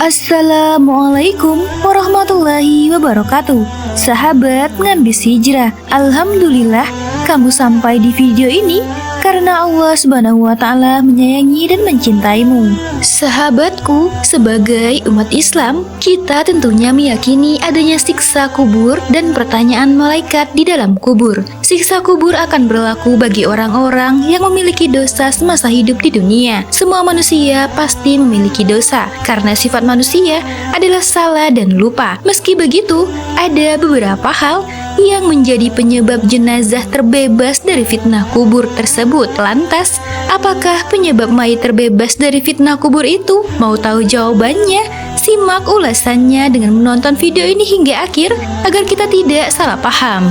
Assalamualaikum warahmatullahi wabarakatuh. Sahabat Ngambis Hijrah, alhamdulillah kamu sampai di video ini karena Allah Subhanahu wa Ta'ala menyayangi dan mencintaimu. Sahabatku, sebagai umat Islam, kita tentunya meyakini adanya siksa kubur dan pertanyaan malaikat di dalam kubur. Siksa kubur akan berlaku bagi orang-orang yang memiliki dosa semasa hidup di dunia. Semua manusia pasti memiliki dosa, karena sifat manusia adalah salah dan lupa. Meski begitu, ada beberapa hal yang menjadi penyebab jenazah terbebas dari fitnah kubur tersebut. Lantas, apakah penyebab mayit terbebas dari fitnah kubur itu? Mau tahu jawabannya? Simak ulasannya dengan menonton video ini hingga akhir agar kita tidak salah paham.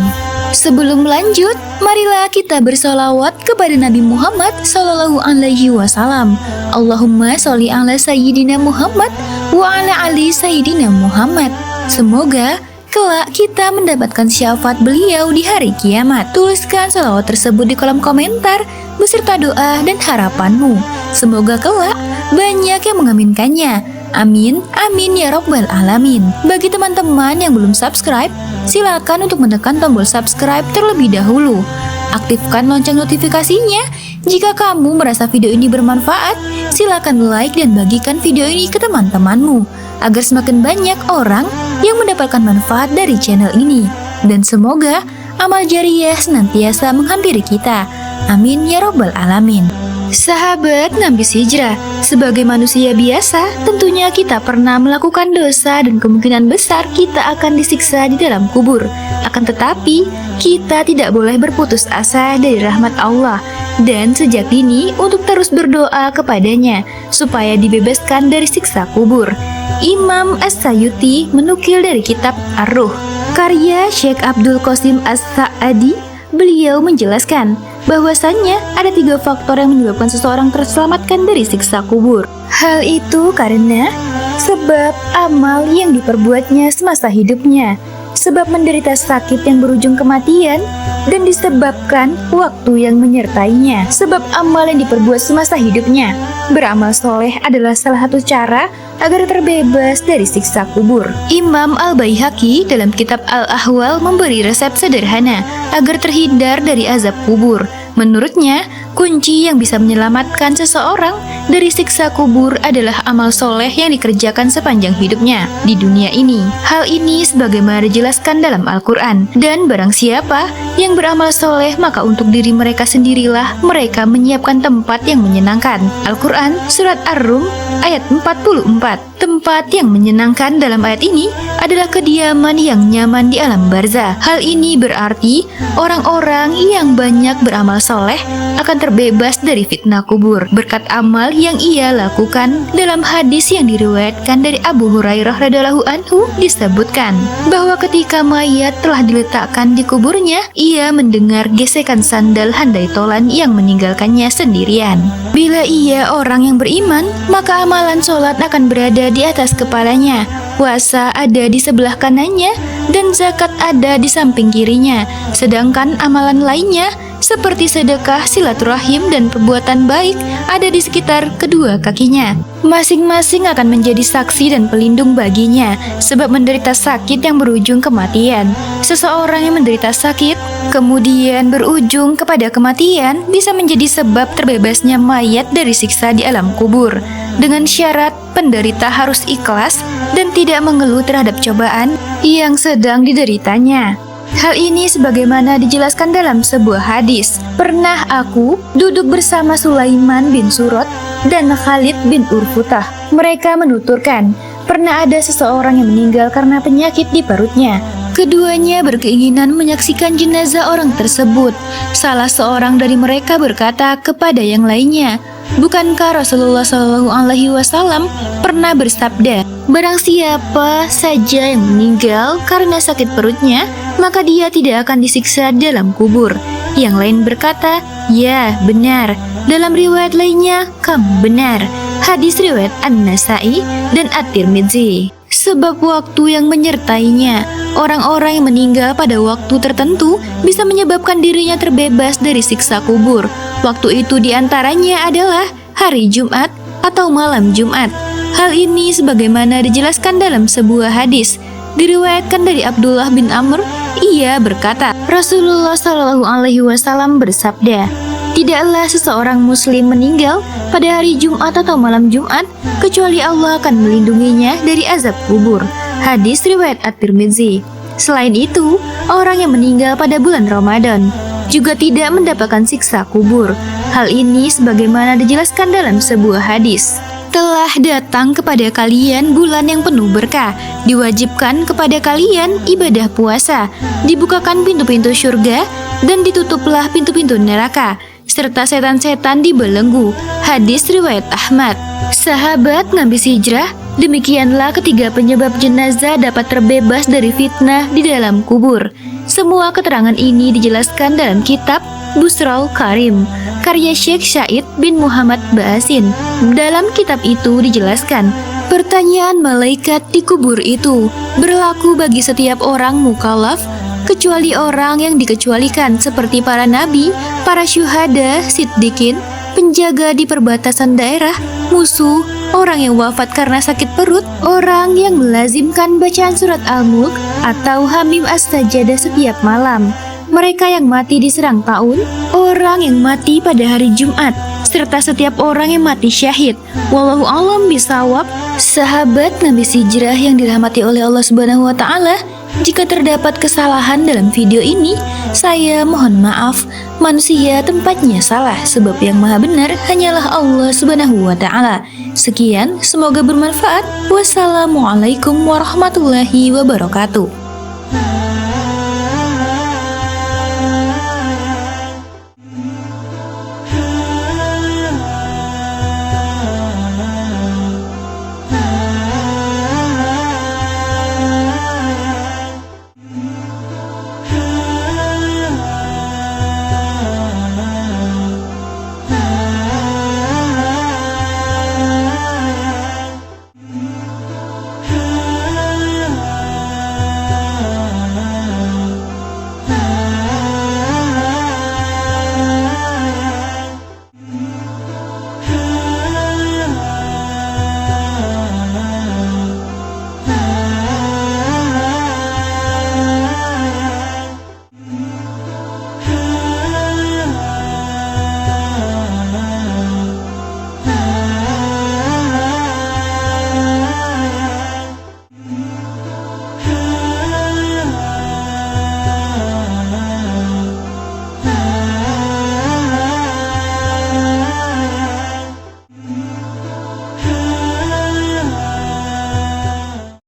Sebelum lanjut, marilah kita bersolawat kepada Nabi Muhammad Sallallahu Alaihi Wasallam. Allahumma sholli ala Sayyidina Muhammad wa ala ali Sayyidina Muhammad. Semoga kelak kita mendapatkan syafaat beliau di hari kiamat. Tuliskan salawat tersebut di kolom komentar beserta doa dan harapanmu. Semoga kelak banyak yang mengaminkannya. Amin, amin ya Rabbal Alamin. Bagi teman-teman yang belum subscribe, silakan untuk menekan tombol subscribe terlebih dahulu. Aktifkan lonceng notifikasinya. Jika kamu merasa video ini bermanfaat, silakan like dan bagikan video ini ke teman-temanmu agar semakin banyak orang yang mendapatkan manfaat dari channel ini. Dan semoga amal jariah senantiasa menghampiri kita. Amin ya Rabbal Alamin. Sahabat Ngambis Hijrah, sebagai manusia biasa, tentunya kita pernah melakukan dosa dan kemungkinan besar kita akan disiksa di dalam kubur. Akan tetapi, kita tidak boleh berputus asa dari rahmat Allah dan sejak dini untuk terus berdoa kepadanya supaya dibebaskan dari siksa kubur. Imam As-Sayuti menukil dari kitab Ar-Ruh, karya Syekh Abdul Qasim As-Sa'adi. Beliau menjelaskan bahwasannya ada 3 faktor yang menyebabkan seseorang terselamatkan dari siksa kubur. Hal itu karena sebab amal yang diperbuatnya semasa hidupnya, sebab menderita sakit yang berujung kematian, dan disebabkan waktu yang menyertainya. Sebab amal yang diperbuat semasa hidupnya. Beramal soleh adalah salah satu cara agar terbebas dari siksa kubur. Imam Al-Baihaqi dalam kitab Al-Ahwal memberi resep sederhana agar terhindar dari azab kubur. Menurutnya, kunci yang bisa menyelamatkan seseorang dari siksa kubur adalah amal soleh yang dikerjakan sepanjang hidupnya di dunia ini. Hal ini sebagaimana dijelaskan dalam Al-Quran. Dan barang siapa yang beramal soleh, maka untuk diri mereka sendirilah mereka menyiapkan tempat yang menyenangkan. Al-Quran Surat Ar-Rum ayat 44. Tempat yang menyenangkan dalam ayat ini adalah kediaman yang nyaman di alam barzah. Hal ini berarti orang-orang yang banyak beramal soleh akan terbebas dari fitnah kubur berkat amal yang ia lakukan. Dalam hadis yang diriwayatkan dari Abu Hurairah radhiyallahu anhu disebutkan bahwa ketika mayat telah diletakkan di kuburnya, ia mendengar gesekan sandal handai tolan yang meninggalkannya sendirian. Bila ia orang yang beriman, maka amalan sholat akan berada di atas kepalanya, puasa ada di sebelah kanannya, dan zakat ada di samping kirinya. Sedangkan amalan lainnya seperti sedekah, silaturahim, dan perbuatan baik ada di sekitar kedua kakinya. Masing-masing akan menjadi saksi dan pelindung baginya, sebab menderita sakit yang berujung kematian. Seseorang yang menderita sakit, kemudian berujung kepada kematian, bisa menjadi sebab terbebasnya mayat dari siksa di alam kubur. Dengan syarat penderita harus ikhlas dan tidak mengeluh terhadap cobaan yang sedang dideritanya. Hal ini sebagaimana dijelaskan dalam sebuah hadis. Pernah aku duduk bersama Sulaiman bin Surad dan Khalid bin Urfutah. Mereka menuturkan, pernah ada seseorang yang meninggal karena penyakit di perutnya. Keduanya berkeinginan menyaksikan jenazah orang tersebut. Salah seorang dari mereka berkata kepada yang lainnya, bukankah Rasulullah SAW pernah bersabda, barang siapa saja yang meninggal karena sakit perutnya, maka dia tidak akan disiksa dalam kubur. Yang lain berkata, ya benar. Dalam riwayat lainnya, kamu benar. Hadis riwayat An-Nasai dan At-Tirmidzi. Sebab waktu yang menyertainya, orang-orang yang meninggal pada waktu tertentu bisa menyebabkan dirinya terbebas dari siksa kubur. Waktu itu diantaranya adalah hari Jumat atau malam Jumat. Hal ini sebagaimana dijelaskan dalam sebuah hadis. Diriwayatkan dari Abdullah bin Amr, ia berkata, Rasulullah Shallallahu Alaihi Wasallam bersabda, tidaklah seseorang muslim meninggal pada hari Jumat atau malam Jumat, kecuali Allah akan melindunginya dari azab kubur. Hadis riwayat At-Tirmidzi. Selain itu, orang yang meninggal pada bulan Ramadan juga tidak mendapatkan siksa kubur. Hal ini sebagaimana dijelaskan dalam sebuah hadis. Telah datang kepada kalian bulan yang penuh berkah, diwajibkan kepada kalian ibadah puasa, dibukakan pintu-pintu surga, dan ditutuplah pintu-pintu neraka, serta setan-setan dibelenggu. Hadis riwayat Ahmad. Sahabat ngabis hijrah, demikianlah ketiga penyebab jenazah dapat terbebas dari fitnah di dalam kubur. Semua keterangan ini dijelaskan dalam kitab Busrul Karim, karya Syekh Syahid bin Muhammad Ba'asin. Dalam kitab itu dijelaskan, pertanyaan malaikat di kubur itu berlaku bagi setiap orang mukallaf, kecuali orang yang dikecualikan seperti para nabi, para syuhada, siddiqin, penjaga di perbatasan daerah, musuh, orang yang wafat karena sakit perut, orang yang melazimkan bacaan surat Al-Mulk atau Hamim As-Sajadah setiap malam, mereka yang mati diserang taun, orang yang mati pada hari Jumat, serta setiap orang yang mati syahid. Wallahu a'lam bishawab. Sahabat ngabis hijrah yang dirahmati oleh Allah Subhanahu wa Ta'ala, jika terdapat kesalahan dalam video ini, saya mohon maaf. Manusia tempatnya salah, sebab yang maha benar hanyalah Allah Subhanahu wa Ta'ala. Sekian, semoga bermanfaat. Wassalamualaikum warahmatullahi wabarakatuh.